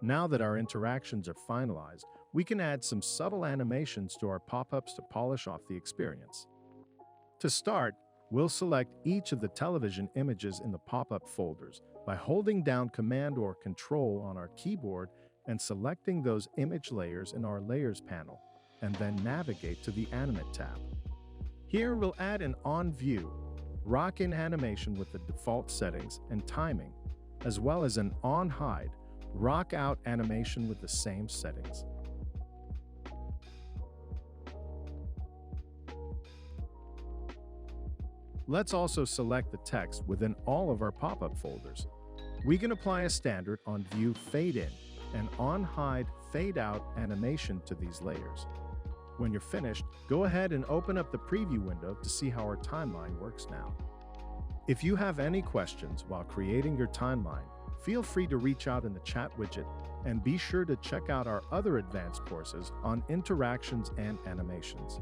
Now that our interactions are finalized, we can add some subtle animations to our pop-ups to polish off the experience. To start, we'll select each of the television images in the pop-up folders by holding down Command or Control on our keyboard and selecting those image layers in our Layers panel, and then navigate to the Animate tab. Here we'll add an on-view, rock-in animation with the default settings and timing, as well as an on-hide, rock-out animation with the same settings. Let's also select the text within all of our pop-up folders. We can apply a standard on-view fade-in and on-hide fade-out animation to these layers. When you're finished, go ahead and open up the preview window to see how our timeline works now. If you have any questions while creating your timeline, feel free to reach out in the chat widget, and be sure to check out our other advanced courses on interactions and animations.